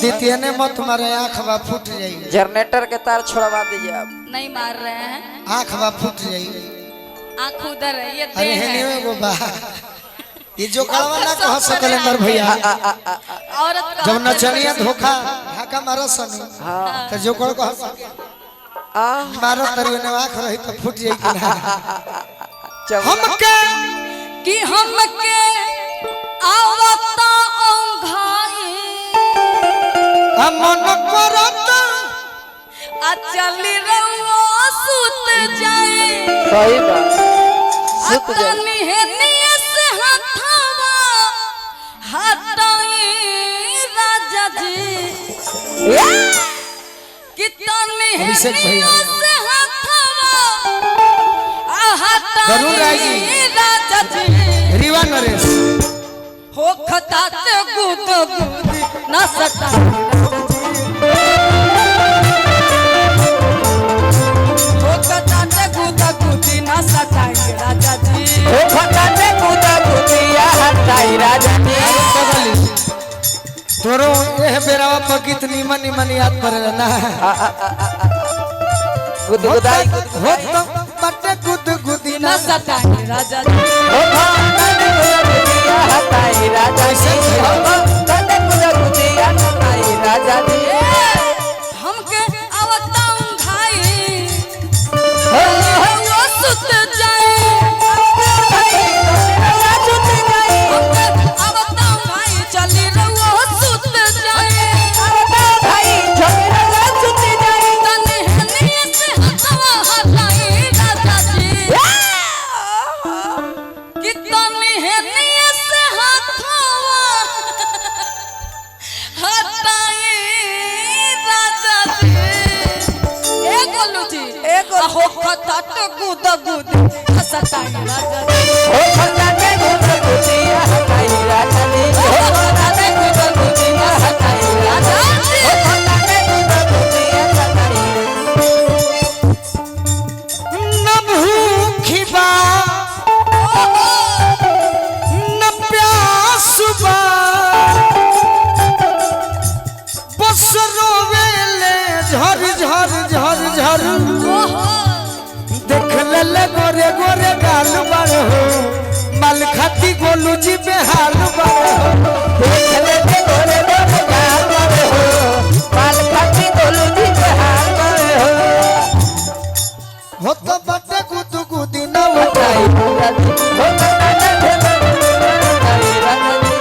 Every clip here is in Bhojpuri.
द्वितीय ने मत मारे, आँख बा फूट जाएगी। जनरेटर के तार छोड़वा दीजिए आप। नहीं मार रहे हैं, आँख बा फूट जाएगी। आँख उधर है, ये अरे देह है है। नहीं वो बा ये जो कड़वा ना कह सकलेंदर भैया, औरत का जब नचनिया धोखा ढाका मारो सनु तो जो कड़ कह सके मारो तरियो ने आँख रही तो फूट जाएगी ना। हमके कि हमके आवता ओंघाई मन करत आ चली रहो सुत जाए। सही बात, सुत जाए। अतनी है निये से हथवा हटाई राजा जी, कितनी है अभिषेक भैया। निये से हथवा वरुण राय जी। हटाई राजा जी। रीवा नरेश हो खताते गुद गुदी ना सता, हो खताते गुद गुदी ना सताई राजा जी। ओ फटाते कूदा कूदिया हटाई राजा जी। तोरो एह बेरावा पर गीत निमन निमन याद पड़ेला ना। गुदगुदाई हो तो बटे गुद गुदी ना ना सताई राजा जी। ओ फटाते कूदा कूदिया हटाई राजा जी। ओ फटाते कूदा कूदिया हटाई राजा जी। हमके आवता भाई हो वो सुत जाए। हमके आवता भाई चली रहो सुत जाए। भाई छोरा सुत जाए। तने हनिये से हथवा हटाई राजा जी, कि तने हनिये से हथवा हटाई राजा जी। ए गोलू जी, हो खतात गुद गुद सताई राजा जी। ओ फटाते कूदा कूदिया हटाई राजा जी। ओ फटाते कूदा कूदिया हटाई राजा जी। ओ फटाते कूदा कूदिया हटाई। न भूखी बा न प्यास बा, बस रोवेले झर झर झर झर। देख ले गोरे गोरे गाल बार हो, माल खाती गोलू जी बेहाल बार हो। देख ले गोरे गोरे गाल वाले हो, बाल काटी गोलू जी के हाल वाले हो। हो तो बटे गुदु गुदी ना हटाई राजा जी। ओ फटाते कूदा कूदिया हटाई राजा जी।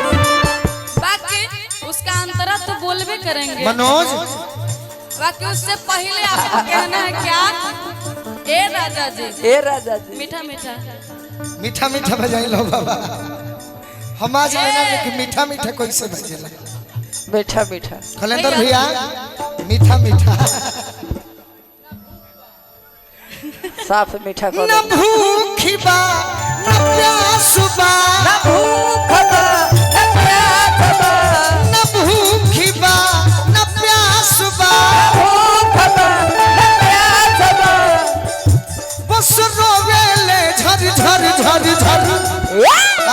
बाकी उसका अंतरा तो बोलबे करेंगे, मनोज बाकी उससे पहले आपको कहना है क्या? ए राजा जी, ए राजा जी। मीठा मीठा मीठा मीठा बजाई लो बाबा। हम आज लेना कि मीठा मीठा कोई से बजेला। मीठा मीठा कलेंदर भैया मीठा मीठा साफ मीठा न कर भूखी बा न प्यास बा, ना भूख बा ना प्यास बा। न भूखी बा न प्यास बा, भूख बा ना प्यास बा। बस रोवेले झर झर झर झर।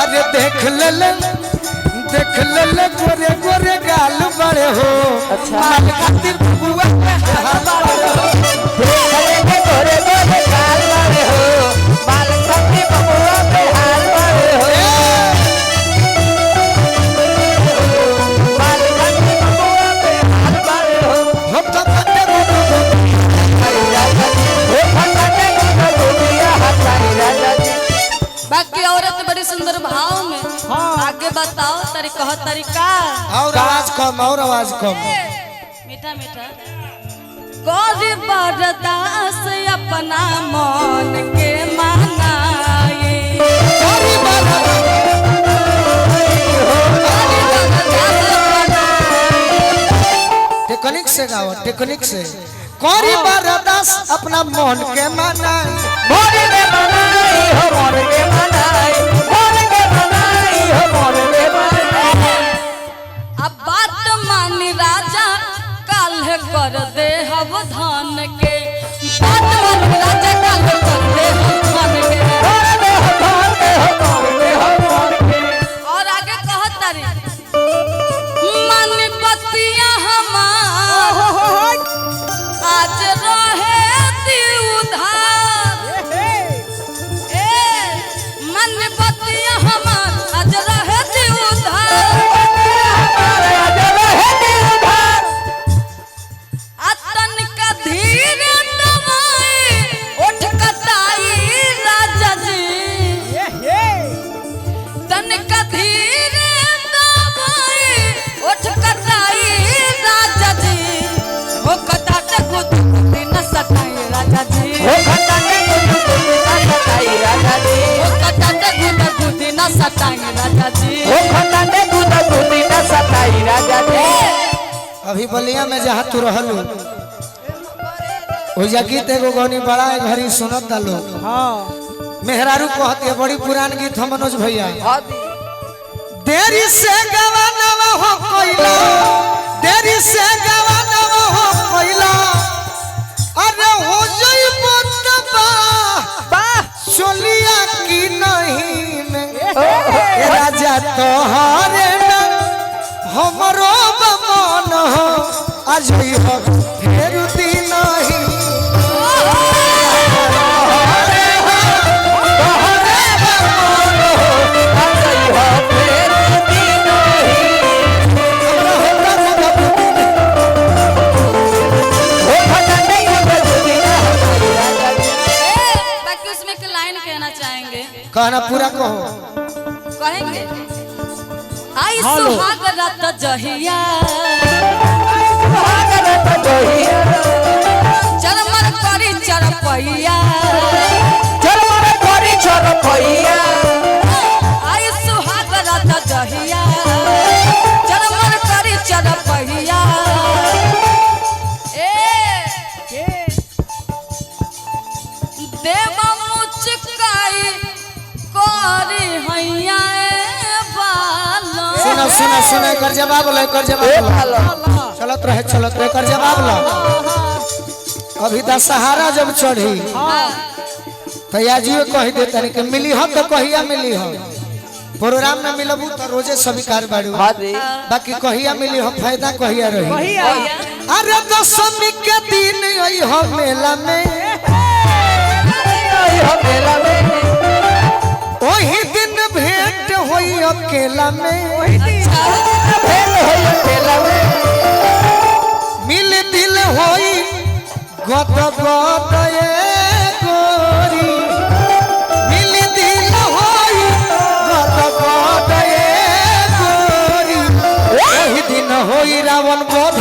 अरे देख ले गोरे गोरे गाल बड़े हो, अच्छा। माल खातिर बुआ बेहाल बड़े हो। देख ले गोरे गोरे गाल वाले हो, बाल काटी बबुआ पे हाल वाले हो। बाल काटी बबुआ पे हाल वाले हो। हो तो बटे गुदु गुदी हटाई राजा जी। ओ फटाते कूदा कूदिया हटाई राजा जी। बाकी औरत बड़ी सुंदर भाव में। आगे बताओ तरीका। और आवाज कम और आवाज कम। मीठा मीठा गौरी बरदास अपना मन के मानाए। गौरी टेक्निक से गाओ, टेक्निक से। कौरी बरदास अपना मन के मनाई। मोर के मनाई हो, मोर के मनाई, मोर के मनाई हो, मोर के मनाई। अब बात मानी राजा, काल कर दे हव धान के। बात मानी राजा, काल कर दे हव धान के। मोर के हो, मोर के हो, मोर के हो, मोर के। और आगे कहत तारी मानी बतिया हम सताई राजा जी। हो खताते गुदा गुदी न सताई राजा जी। अभी बलिया में जहाँ तू रहलू ओ गीत एगो गौनी बड़ा घड़ी सुनत लोग। मेहरारू कहती है बड़ी पुरान गीत हम मनोज भैया। देरी से गवानवा हो कोइला, देरी से गवानवा हो कोइला, अरे हो जई बतबा चलिया की नहीं में राजा तोहरे ना हमरो बमन हो आज हो फेर दिन नहीं। कहना पूरा कहो। कहेंगे आई सुहाग रात जहिया, चरमर करी चरपैया, चरमर करी चरपैया। आई सुहाग रात जहिया, चरमर करी चरपैया। देव मुचकाई करी हैया सुनो सुनो सुनो कर जवाब लो, कर जवाब लो। चलत रहे कर जवाब लो। अभी दशहरा जब चढ़ी तो याजियो कह देता कि मिली हो तो कहिया मिली हो। प्रोग्राम में मिलबू तो रोजे स्वीकार बाड़ू, बाकी कहिया मिली हो फायदा कहिया रही। अरे दशमी के दिन आई हो मेला में, वही दिन भेंट होई अकेला में, मिल दिल होई गद गद गोरी, मिल दिल होई गद गद गोरी, वही दिन होई रावण वध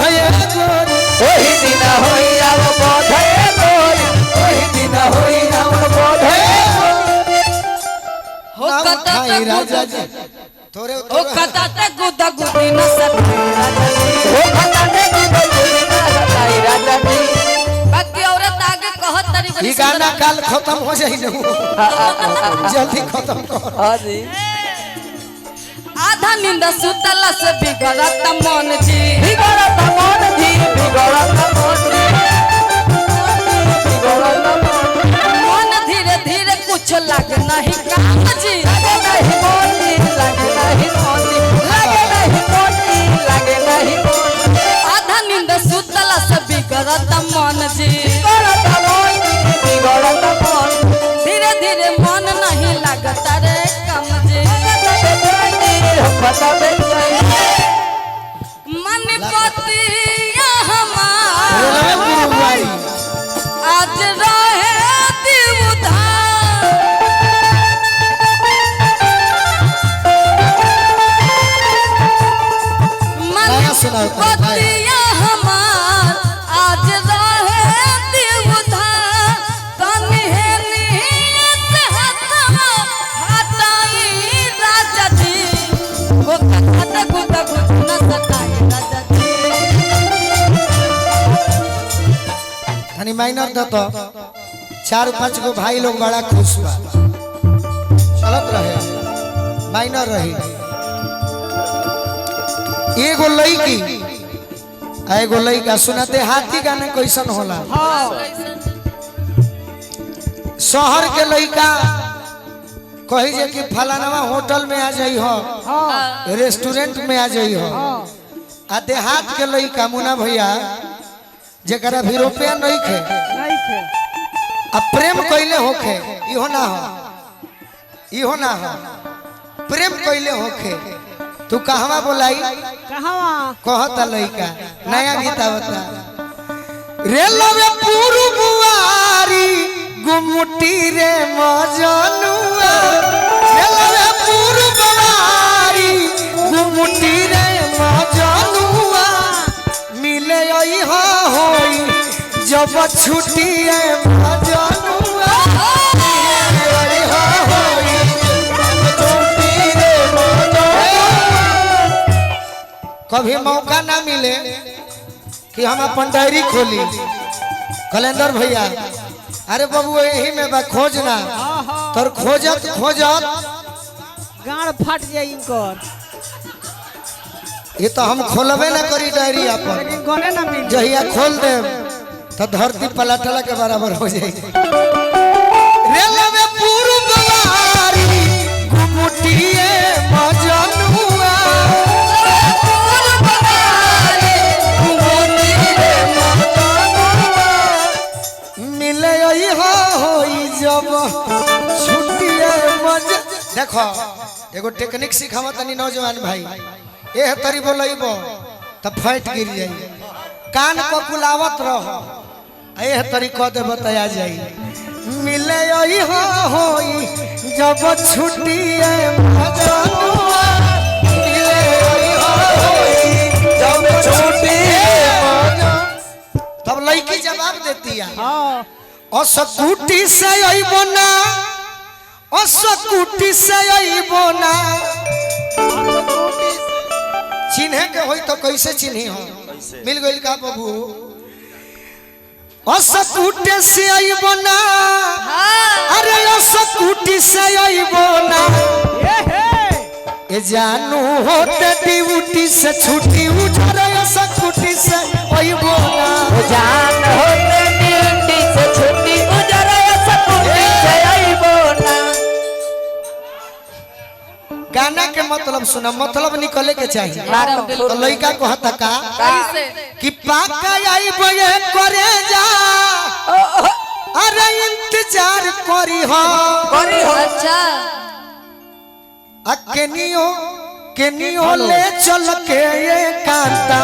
गोरी, वही दिन होई रावण वध गोरी, वही दिन होई रावण वध राजा जी। तोरे ओ खताते गुदा गुदी न सताई राजा जी। हो खताते गुदा गुदी न सताई राजा जी। बाकी औरत आगे कहत तरी बड़ी ई गाना काल खत्म हो जाई न, जल्दी खत्म कर। हां जी। आधा नींद सुतला से बिगड़त मन जी, बिगड़त मन जी, बिगड़त मन जी, बिगड़त मन धीरे धीरे कुछ लग नहीं काम जी, लगे नहीं मोती, लगे नहीं मोती, लगे नहीं मोती, लगे नहीं मोती। आधा नींद सुतला से बिगड़त मन जी, बिगड़त मन जी, बिगड़त मन। धीरे धीरे मन नहीं लगता रे कम जी। मन पतिया हमार आज रहे दिवधार, मन पतिया हमार आज रहे दिवधार, कन्हैया से हथवा हटाई राजा जी। वो खत गुद गुद न सताई राजा जी। तनी माइनर द तो 4-5 गो भाई लोग बड़ा खुश बा। चलत रहे माइनर रही। एगो लड़की आ एगो लड़का सुनते हाथी गाने कैसन होला। शहर के लड़का कही जे कि फलानवा होटल में आ जाई हो, रेस्टोरेंट में आ जाई हो। आ देहात के लड़का मुना भैया जरा भी रुपया नहीं खे आ प्रेम कैले होखे, इहो ना हो, इहो ना हो, प्रेम कैले होखे। तू कहवा बोलाई कहता लड़का नया गीत आवता रे लवे पूर्ववारी गुमुटी रे मजनुआ, रे लवे पूर्ववारी गुमुटी रे मजनुआ, मिले आई हा होई जब छुट्टी है मजनुआ, मिले आई हा होई जब छुट्टी कभी मौका ना मिले कि हम अपन डायरी खोली कैलेंडर भैया अरे बाबू यही में बा खोजना तोर खोजत खोजत गाड़ फट जाए इनकर ये तो हम खोलबे ना करी डायरी अपन लेकिन गने ना मिल जहिया खोल दे तो धरती पलटला के बराबर हो जाए रेलवे पूर्ववारी घुमुटिए मजनुआ मिले होई जब छुट्टिए मज देखो एगो टेक्निक सिखावा तनी नौजवान भाई ए तरी बोलइबो त फट गिर जाई कान को कुलावत रहो ए तरी को दे बताया जाई मिले होई जब छुट्टिए मजनुआ मिले होई जब छुट्टिए तब लड़की जवाब देती है हां असकुटी से अइबो ना असकुटी से अइबो ना चिन्हे के होई तो कैसे चिन्ही हो मिल गइल का बाबू असकुटी से अइबो ना अरे असकुटी से अइबो ना ए जानू होते ड्यूटी से छुट्टी उठरे असकुटी से अइबो ना जान होते ड्यूटी से छुट्टी उजरा सकुटी से आइबो ना गाना के मतलब सुना मतलब निकले के चाहिए तो लड़का कहता का कैसे कि पाका आई बये करे जा अरे इंतजार करी हो अच्छा केनियो ले चल के ये कांता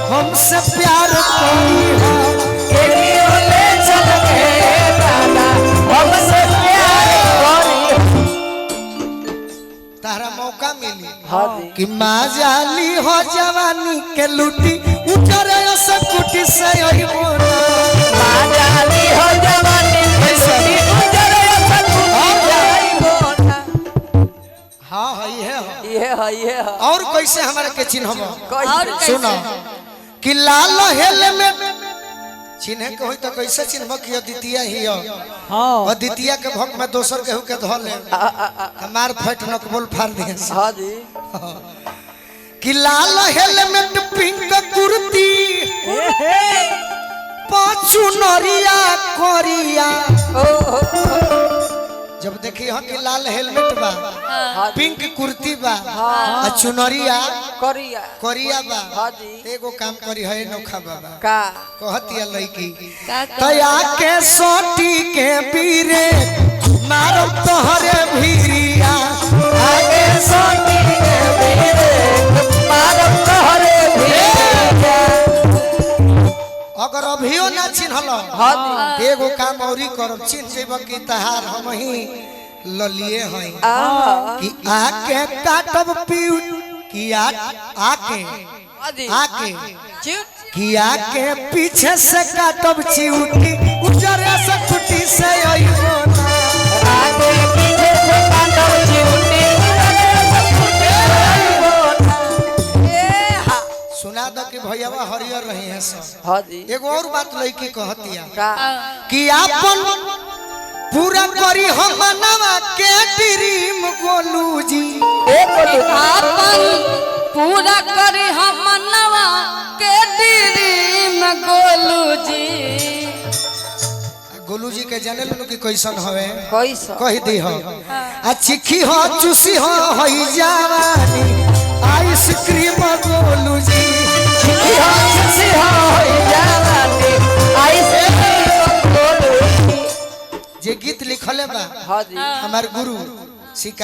हमसे प्यार करी हो केनियो ले चल के दादा हमसे प्यार करी तारा मौका मिली हां जी कि माँ जाली हो जवानी के लूटी उठरे सकुटी से अइबो ना माजाली हो जवानी कैसे? उजरा सकुटी से आइबो ना हाँ ये है ये है और कैसे हमारे के चिन्हब और कैसे सुनो कि लाल हेलमेट चिन्हे के होई तो कैसे चिन्हब कि अद्वितीय ही हो हां अद्वितीय के भक में दोसर केहू के धो ले हमार फट नकबोल फाड़ दिए हां जी कि लाल हेलमेट पिंक कुर्ती पाछू नरिया कोरिया जब देखी हो कि लाल हेलमेट बा पिंक कुर्ती बा आ चुनरिया करिया कोरिया बा हां जी एगो काम करी है नोखा बाबा का कहतिया लड़की का तया के सोटी के पीरे मारो तोहरे भीरिया आगे सोटी के पीरे मारो तोहरे भीरिया अगर अभियो ना चिन्हल हां एगो काम औरी करब चिन्ह जेब कि तहार हम ही ललिए हैं कि आके काटब पीउ कि आके आके कि आके पीछे से काटब चिउटी उजरे से कुटी से अइबो ना आगे पीछे से काटब चिउटी उजरे से कुटी से आइबो ना ए हा सुना दो कि भैयावा हरियर रही है सब हां जी एगो और बात लड़की कहतिया का कि आपन पूरा करी हम मनवा के ड्रीम गोलू जी एक बोलो आपन पूरा करी हम मनवा के ड्रीम गोलू जी गोलू जी के जाने लो कि कैसन हवे कैसा कह दी हो आ चिखी हो चूसी हो हई जवानी आइसक्रीम गोलू जी चिखी हो खुशी हो जवानी आइसक्रीम बोलो जे गीत लिखले बा हां जी हमार गुरु सिका